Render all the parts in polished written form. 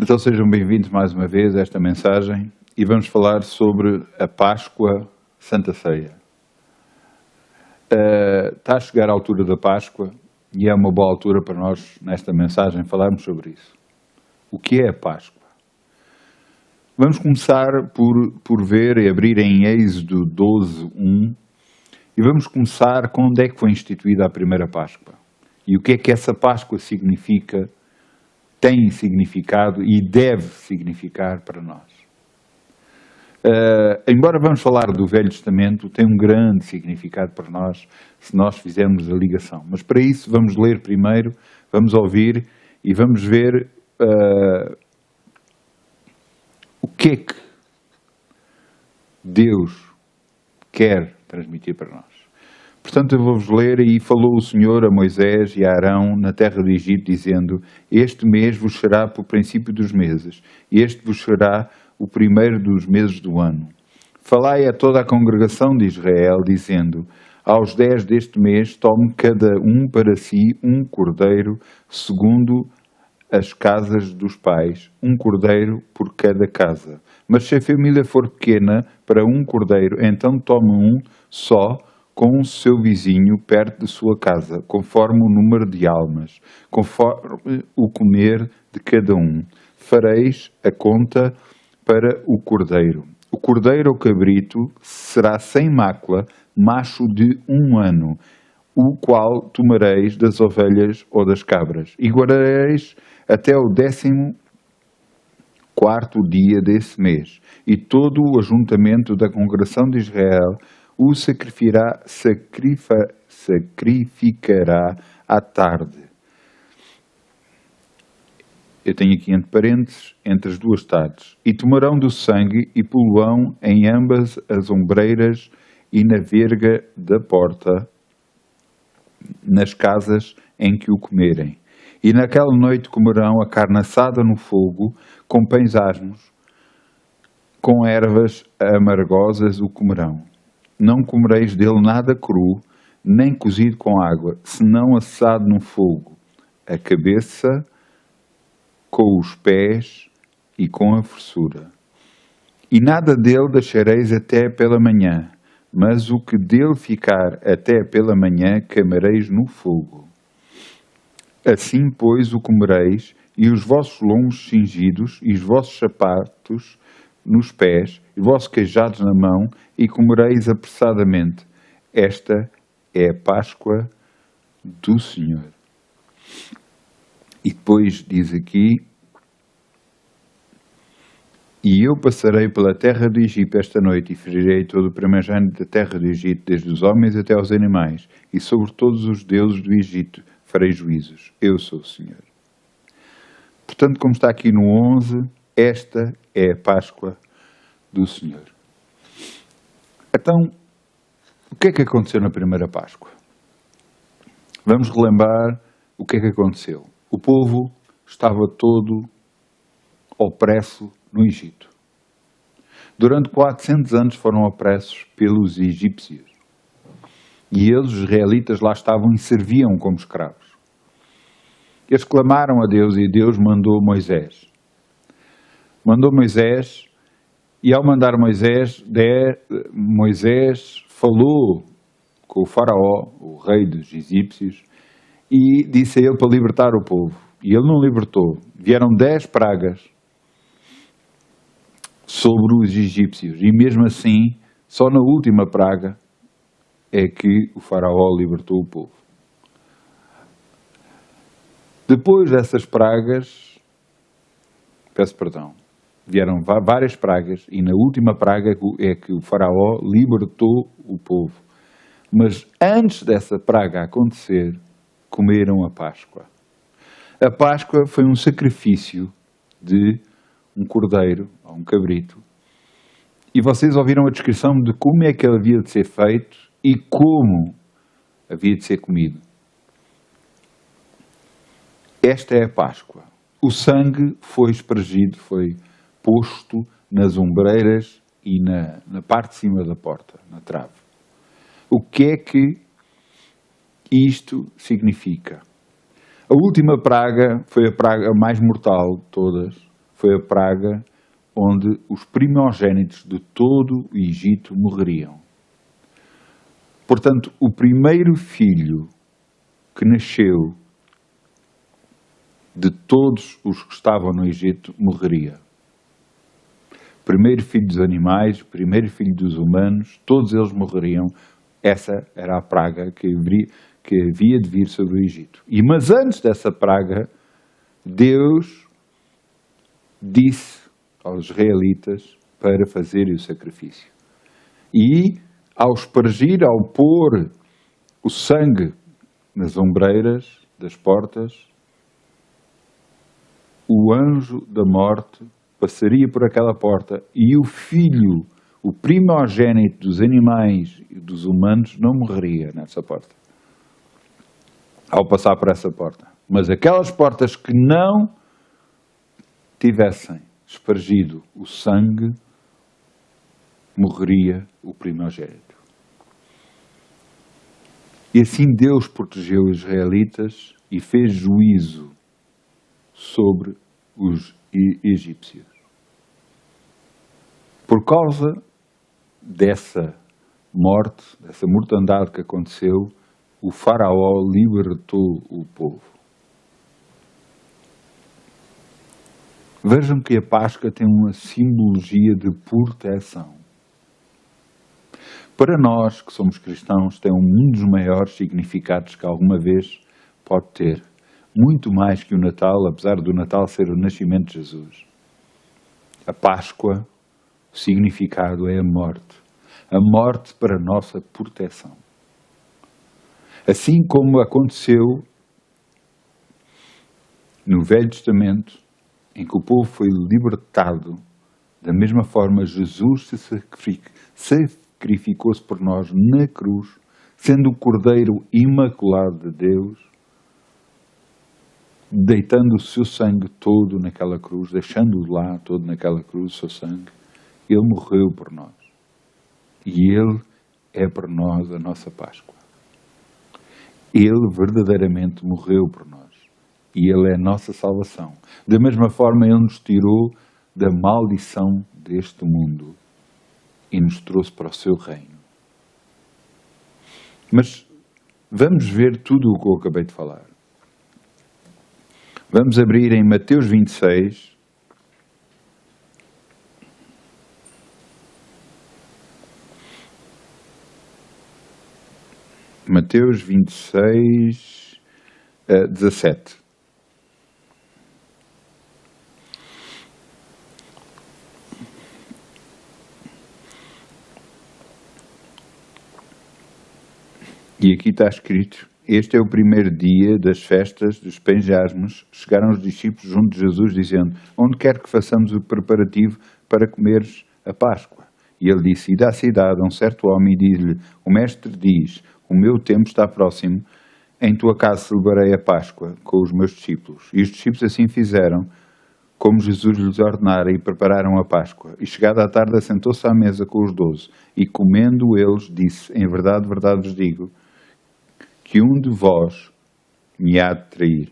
Então sejam bem-vindos mais uma vez a esta mensagem e vamos falar sobre a Páscoa Santa Ceia. Está a chegar a altura da Páscoa e é uma boa altura para nós, nesta mensagem, falarmos sobre isso. O que é a Páscoa? Vamos começar por ver e abrir em Êxodo 12:1 e vamos começar com onde é que foi instituída a primeira Páscoa e o que é que essa Páscoa significa, tem significado e deve significar para nós. Embora vamos falar do Velho Testamento, tem um grande significado para nós se nós fizermos a ligação. Mas para isso vamos ler primeiro, vamos ouvir e vamos ver o que é que Deus quer transmitir para nós. Portanto, eu vou-vos ler, e falou o Senhor a Moisés e a Arão na terra do Egito, dizendo: Este mês vos será por princípio dos meses, e este vos será o primeiro dos meses do ano. Falai a toda a congregação de Israel, dizendo: Aos 10 deste mês tome cada um para si um cordeiro, segundo as casas dos pais, um cordeiro por cada casa. Mas se a família for pequena, para um cordeiro, então tome um só, com o seu vizinho perto de sua casa, conforme o número de almas, conforme o comer de cada um. Fareis a conta para o cordeiro. O cordeiro ou cabrito será sem mácula, macho de 1 ano, o qual tomareis das ovelhas ou das cabras, e guardareis até o 14º dia desse mês, e todo o ajuntamento da congregação de Israel o sacrificará à tarde. Eu tenho aqui entre parênteses, entre as duas tardes. E tomarão do sangue e poluão em ambas as ombreiras e na verga da porta, nas casas em que o comerem. E naquela noite comerão a carne assada no fogo, com pães asmos, com ervas amargosas o comerão. Não comereis dele nada cru, nem cozido com água, senão assado no fogo, a cabeça, com os pés e com a fessura. E nada dele deixareis até pela manhã, mas o que dele ficar até pela manhã queimareis no fogo. Assim, pois, o comereis, e os vossos lombos cingidos, e os vossos sapatos nos pés, e os vossos queijados na mão, e comereis apressadamente. Esta é a Páscoa do Senhor. E depois diz aqui: E eu passarei pela terra do Egito esta noite, e ferirei todo o primogênito da terra do Egito, desde os homens até aos animais, e sobre todos os deuses do Egito farei juízos. Eu sou o Senhor. Portanto, como está aqui no 11, esta é a Páscoa do Senhor. Então, o que é que aconteceu na primeira Páscoa? Vamos relembrar o que é que aconteceu. O povo estava todo opresso no Egito. Durante 400 anos foram opressos pelos egípcios. E eles, os israelitas, lá estavam e serviam como escravos. Eles clamaram a Deus e Deus mandou Moisés. E ao mandar Moisés falou com o faraó, o rei dos egípcios, e disse a ele para libertar o povo. E ele não libertou. Vieram 10 pragas sobre os egípcios. E mesmo assim, só na última praga é que o faraó libertou o povo. Depois dessas pragas, vieram várias pragas, e na última praga é que o faraó libertou o povo. Mas antes dessa praga acontecer, comeram a Páscoa. A Páscoa foi um sacrifício de um cordeiro, ou um cabrito. E vocês ouviram a descrição de como é que ele havia de ser feito e como havia de ser comido. Esta é a Páscoa. O sangue foi espargido, foi posto nas ombreiras e na parte de cima da porta, na trave. O que é que isto significa? A última praga foi a praga mais mortal de todas, foi a praga onde os primogênitos de todo o Egito morreriam. Portanto, o primeiro filho que nasceu de todos os que estavam no Egito morreria. Primeiro filho dos animais, primeiro filho dos humanos, todos eles morreriam. Essa era a praga que havia de vir sobre o Egito. Mas antes dessa praga, Deus disse aos israelitas para fazerem o sacrifício. E, ao aspergir, ao pôr o sangue nas ombreiras das portas, o anjo da morte passaria por aquela porta e o filho, o primogênito dos animais e dos humanos, não morreria nessa porta, ao passar por essa porta. Mas aquelas portas que não tivessem espargido o sangue, morreria o primogênito. E assim Deus protegeu os israelitas e fez juízo sobre os egípcios. Por causa dessa morte, dessa mortandade que aconteceu, o faraó libertou o povo. Vejam que a Páscoa tem uma simbologia de proteção. Para nós, que somos cristãos, tem um dos maiores significados que alguma vez pode ter. Muito mais que o Natal, apesar do Natal ser o nascimento de Jesus. A Páscoa, o significado é a morte. A morte para a nossa proteção. Assim como aconteceu no Velho Testamento, em que o povo foi libertado, da mesma forma Jesus se sacrificou-se por nós na cruz, sendo o Cordeiro imaculado de Deus, deitando o seu sangue todo naquela cruz, deixando lá todo naquela cruz o seu sangue. Ele morreu por nós. E Ele é para nós a nossa Páscoa. Ele verdadeiramente morreu por nós. E Ele é a nossa salvação. Da mesma forma, Ele nos tirou da maldição deste mundo e nos trouxe para o seu reino. Mas vamos ver tudo o que eu acabei de falar. Vamos abrir em Mateus 26. Mateus 26, 17. E aqui está escrito: este é o primeiro dia das festas dos pães de asmos. Chegaram os discípulos junto de Jesus, dizendo: onde quer que façamos o preparativo para comeres a Páscoa? E ele disse: ide à cidade a um certo homem e diz-lhe: o mestre diz, o meu tempo está próximo, em tua casa celebrarei a Páscoa com os meus discípulos. E os discípulos assim fizeram, como Jesus lhes ordenara, e prepararam a Páscoa. E chegada a tarde, assentou-se à mesa com os 12, e comendo eles, disse: em verdade, verdade vos digo, que um de vós me há de trair.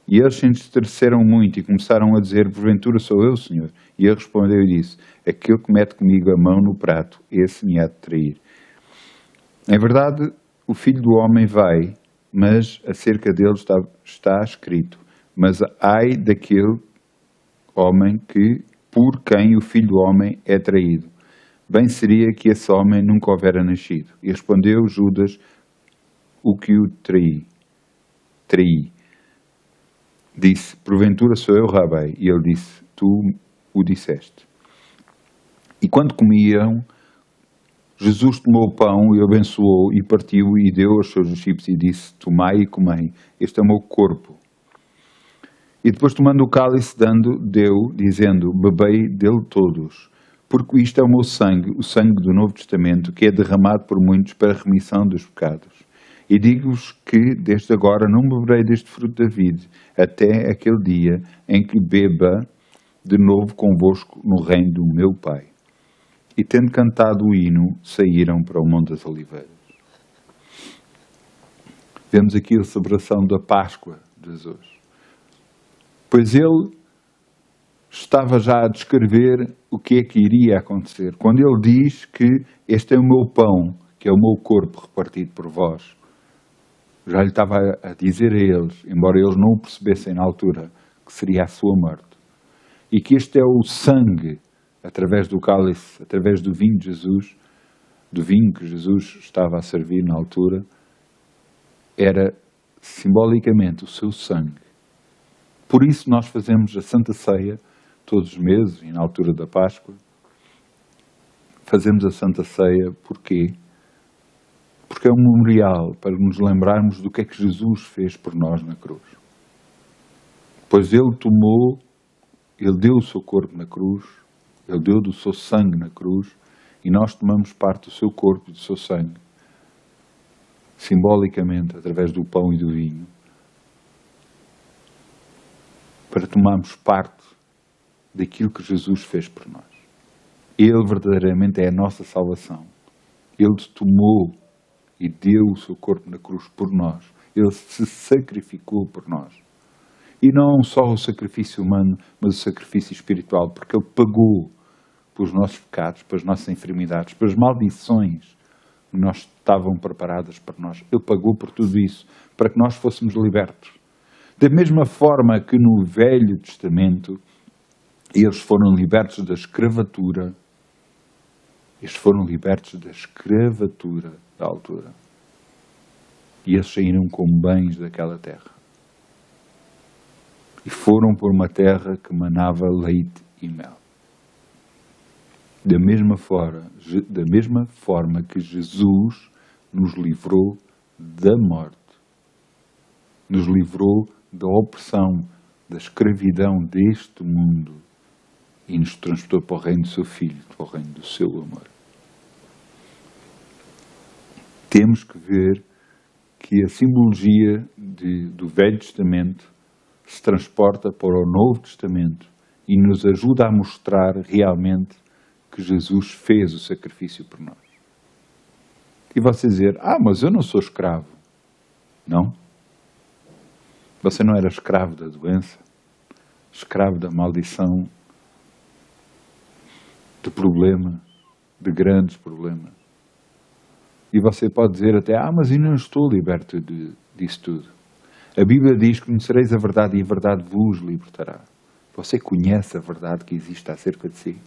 E eles se entristeceram muito e começaram a dizer: porventura sou eu, Senhor? E ele respondeu e disse: aquele que mete comigo a mão no prato, esse me há de trair. Em verdade, o Filho do Homem vai, mas acerca dele está escrito: mas ai daquele homem por quem o Filho do Homem é traído. Bem seria que esse homem nunca houvera nascido. E respondeu Judas, o que o traí. Disse: porventura sou eu, Rabi? E ele disse: tu o disseste. E quando comiam, Jesus tomou o pão e abençoou e partiu e deu aos seus discípulos e disse: tomai e comei, este é o meu corpo. E depois, tomando o cálice, deu, dizendo: bebei dele todos, porque isto é o meu sangue, o sangue do Novo Testamento, que é derramado por muitos para a remissão dos pecados. E digo-vos que, desde agora, não beberei deste fruto da vide, até aquele dia em que beba de novo convosco no reino do meu Pai. E, tendo cantado o hino, saíram para o Monte das Oliveiras. Vemos aqui a celebração da Páscoa de Jesus. Pois Ele estava já a descrever o que é que iria acontecer. Quando ele diz que este é o meu pão, que é o meu corpo repartido por vós, já lhe estava a dizer a eles, embora eles não o percebessem na altura, que seria a sua morte. E que este é o sangue, através do cálice, através do vinho de Jesus, do vinho que Jesus estava a servir na altura, era simbolicamente o seu sangue. Por isso nós fazemos a Santa Ceia todos os meses e na altura da Páscoa. Fazemos a Santa Ceia porquê? Porque é um memorial para nos lembrarmos do que é que Jesus fez por nós na cruz. Pois Ele tomou, Ele deu o seu corpo na cruz, Ele deu do seu sangue na cruz, e nós tomamos parte do seu corpo e do seu sangue, simbolicamente, através do pão e do vinho, para tomarmos parte daquilo que Jesus fez por nós. Ele verdadeiramente é a nossa salvação. Ele tomou e deu o seu corpo na cruz por nós. Ele se sacrificou por nós. E não só o sacrifício humano, mas o sacrifício espiritual, porque Ele pagou pelos nossos pecados, pelas nossas enfermidades, pelas maldições que nós estavam preparadas para nós. Ele pagou por tudo isso, para que nós fôssemos libertos. Da mesma forma que no Velho Testamento, eles foram libertos da escravatura, eles foram libertos da escravatura da altura. E eles saíram como bens daquela terra. E foram por uma terra que manava leite e mel. Da mesma forma que Jesus nos livrou da morte, nos livrou da opressão, da escravidão deste mundo e nos transportou para o reino do seu Filho, para o reino do seu amor. Temos que ver que a simbologia do Velho Testamento se transporta para o Novo Testamento e nos ajuda a mostrar realmente que Jesus fez o sacrifício por nós. E você dizer, mas eu não sou escravo. Não. Você não era escravo da doença, escravo da maldição, de problema, de grandes problemas. E você pode dizer até, mas eu não estou liberto disso tudo. A Bíblia diz que conhecereis a verdade e a verdade vos libertará. Você conhece a verdade que existe acerca de si?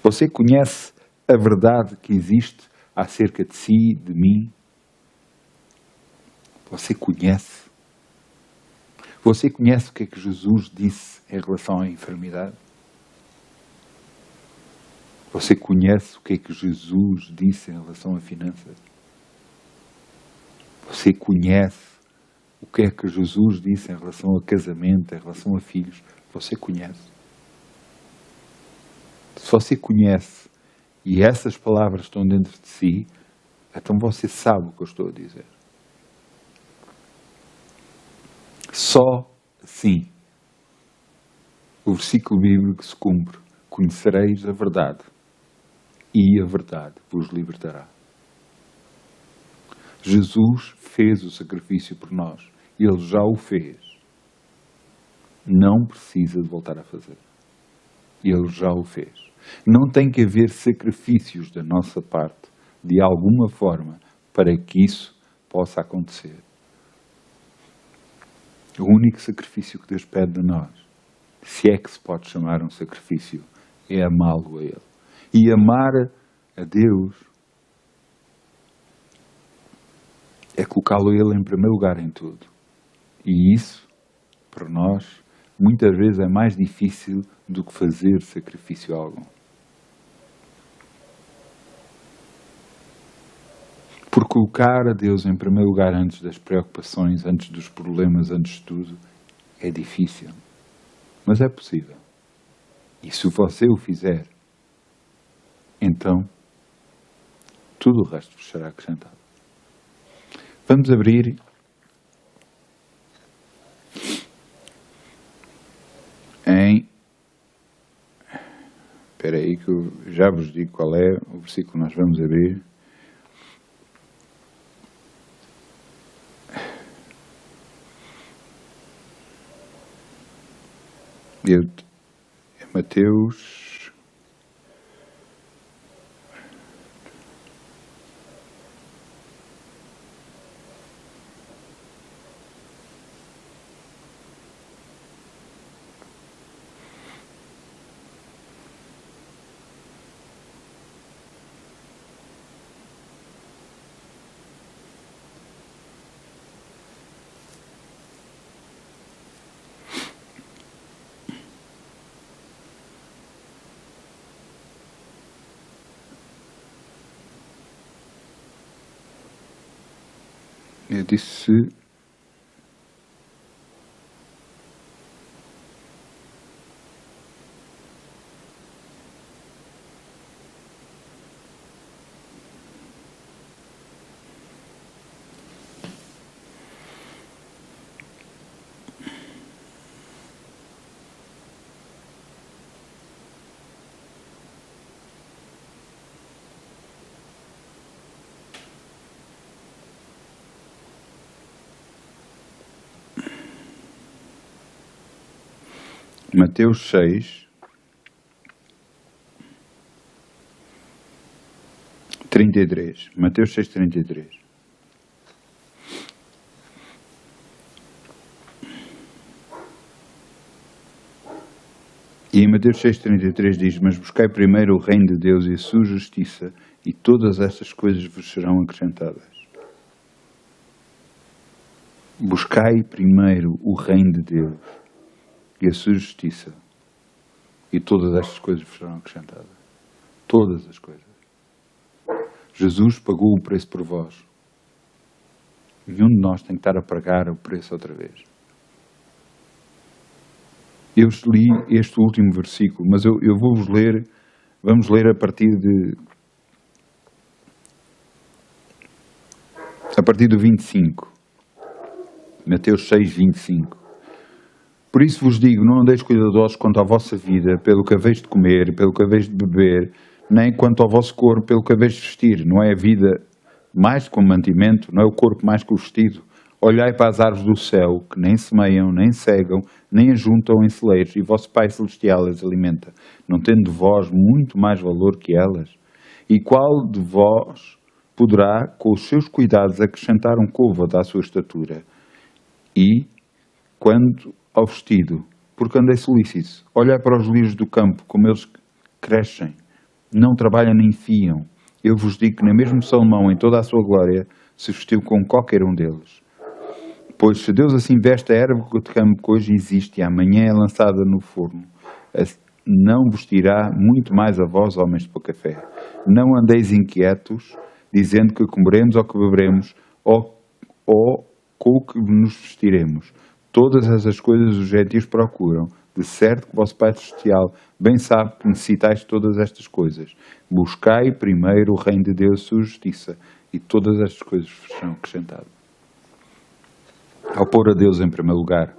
Você conhece a verdade que existe acerca de si, de mim? Você conhece? Você conhece o que é que Jesus disse em relação à enfermidade? Você conhece o que é que Jesus disse em relação a finanças? Você conhece o que é que Jesus disse em relação a casamento, em relação a filhos? Você conhece? Se você conhece e essas palavras estão dentro de si, então você sabe o que eu estou a dizer. Só assim o versículo bíblico se cumpre. Conhecereis a verdade e a verdade vos libertará. Jesus fez o sacrifício por nós. Ele já o fez. Não precisa de voltar a fazer. Ele já o fez. Não tem que haver sacrifícios da nossa parte, de alguma forma, para que isso possa acontecer. O único sacrifício que Deus pede de nós, se é que se pode chamar um sacrifício, é amá-lo a Ele. E amar a Deus é colocá-lo a Ele em primeiro lugar em tudo. E isso, para nós, muitas vezes é mais difícil do que fazer sacrifício algum. Por colocar a Deus em primeiro lugar antes das preocupações, antes dos problemas, antes de tudo, é difícil. Mas é possível. E se você o fizer, então tudo o resto vos será acrescentado. Vamos abrir em... Espera aí que eu já vos digo qual é o versículo que nós vamos abrir. Eu Mateus. Eu disse. Mateus 6, 33. Mateus 6, 33. E em Mateus 6, 33 diz: mas buscai primeiro o reino de Deus e a sua justiça, e todas estas coisas vos serão acrescentadas. Buscai primeiro o reino de Deus e a sua justiça, e todas estas coisas vos serão acrescentadas. Todas as coisas. Jesus pagou o preço por vós. Nenhum de nós tem que estar a pagar o preço outra vez. Eu li este último versículo, mas eu vou-vos ler, vamos ler a partir do 25. Mateus 6, 25. Por isso vos digo, não andeis cuidadosos quanto à vossa vida, pelo que haveis de comer, pelo que haveis de beber, nem quanto ao vosso corpo, pelo que haveis de vestir. Não é a vida mais que o mantimento, não é o corpo mais que o vestido. Olhai para as árvores do céu, que nem semeiam, nem cegam, nem ajuntam em celeiros, e vosso Pai Celestial as alimenta. Não tendo de vós muito mais valor que elas? E qual de vós poderá, com os seus cuidados, acrescentar um côvado à sua estatura? E, quando ao vestido, porque andei solícito, olhai para os lírios do campo, como eles crescem, não trabalham nem fiam. Eu vos digo que nem mesmo Salomão, em toda a sua glória, se vestiu como qualquer um deles. Pois se Deus assim veste a erva de campo que hoje existe e amanhã é lançada no forno, não vestirá muito mais a vós, homens de pouca fé. Não andeis inquietos, dizendo que comeremos ou que beberemos, ou com o que nos vestiremos. Todas essas coisas os gentios procuram. De certo que o vosso Pai Celestial bem sabe que necessitais de todas estas coisas. Buscai primeiro o reino de Deus e a sua justiça, e todas estas coisas vos serão acrescentadas. Ao pôr a Deus em primeiro lugar,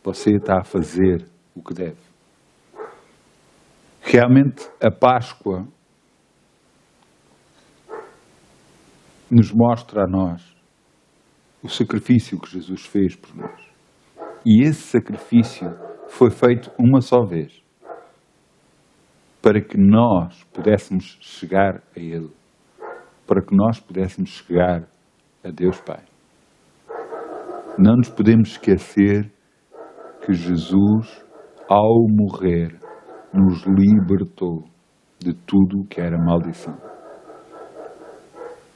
você está a fazer o que deve. Realmente, a Páscoa nos mostra a nós o sacrifício que Jesus fez por nós. E esse sacrifício foi feito uma só vez, para que nós pudéssemos chegar a Ele, para que nós pudéssemos chegar a Deus Pai. Não nos podemos esquecer que Jesus, ao morrer, nos libertou de tudo o que era maldição.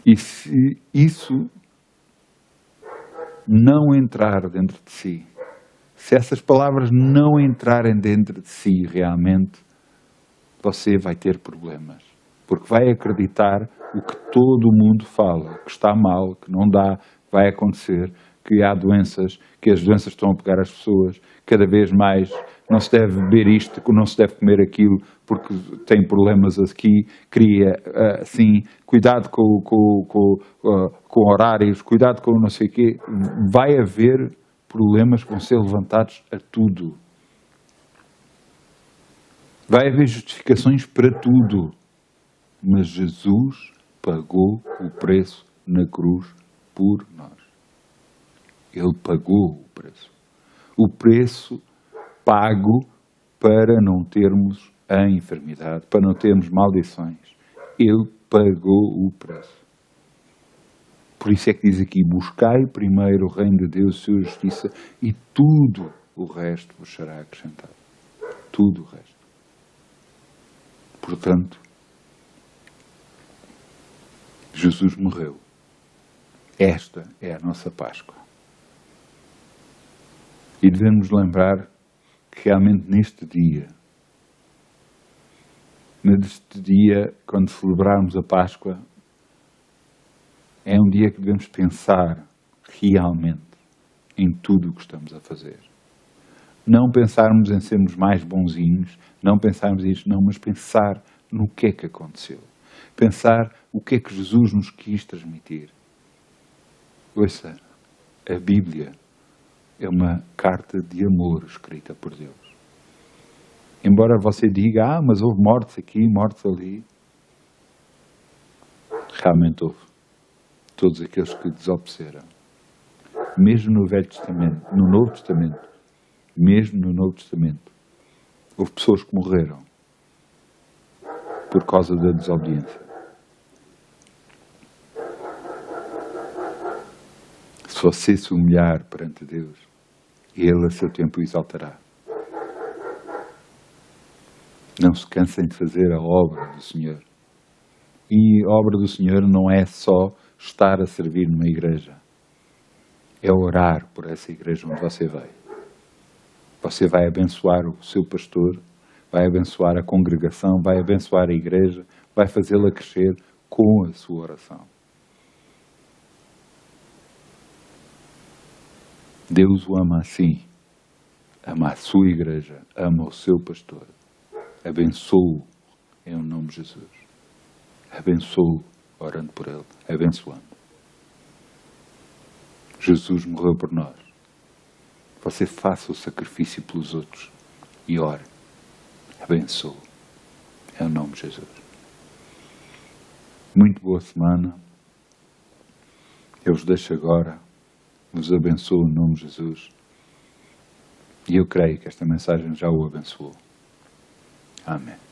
E se isso não entrar dentro de si, se essas palavras não entrarem dentro de si realmente, você vai ter problemas. Porque vai acreditar o que todo o mundo fala, que está mal, que não dá, vai acontecer, que há doenças, que as doenças estão a pegar as pessoas, cada vez mais não se deve beber isto, não se deve comer aquilo, porque tem problemas aqui, cria assim, cuidado com horários, cuidado com não sei o quê. Vai haver problemas que vão ser levantados a tudo. Vai haver justificações para tudo. Mas Jesus pagou o preço na cruz por nós. Ele pagou o preço. O preço pago para não termos a enfermidade, para não termos maldições. Ele pagou o preço. Por isso é que diz aqui, buscai primeiro o reino de Deus, a sua justiça, e tudo o resto vos será acrescentado. Tudo o resto. Portanto, Jesus morreu. Esta é a nossa Páscoa. E devemos lembrar que realmente neste dia, quando celebrarmos a Páscoa, é um dia que devemos pensar realmente em tudo o que estamos a fazer. Não pensarmos em sermos mais bonzinhos, não pensarmos isto, não, mas pensar no que é que aconteceu. Pensar o que é que Jesus nos quis transmitir. Ouça, a Bíblia é uma carta de amor escrita por Deus. Embora você diga, mas houve mortes aqui, mortes ali. Realmente houve. Todos aqueles que desobedeceram. Mesmo no Velho Testamento, no Novo Testamento, mesmo no Novo Testamento, houve pessoas que morreram por causa da desobediência. Se você se humilhar perante Deus, Ele a seu tempo o exaltará. Não se cansem de fazer a obra do Senhor. E a obra do Senhor não é só estar a servir numa igreja. É orar por essa igreja onde você vai. Você vai abençoar o seu pastor, vai abençoar a congregação, vai abençoar a igreja, vai fazê-la crescer com a sua oração. Deus o ama assim. Ama a sua igreja, ama o seu pastor. Abençoe-o em nome de Jesus. Abençoe-o orando por ele, abençoando. Jesus morreu por nós. Você faça o sacrifício pelos outros e ore. Abençoe-o em nome de Jesus. Muito boa semana. Eu vos deixo agora. Vos abençoo em nome de Jesus. E eu creio que esta mensagem já o abençoou. Amém.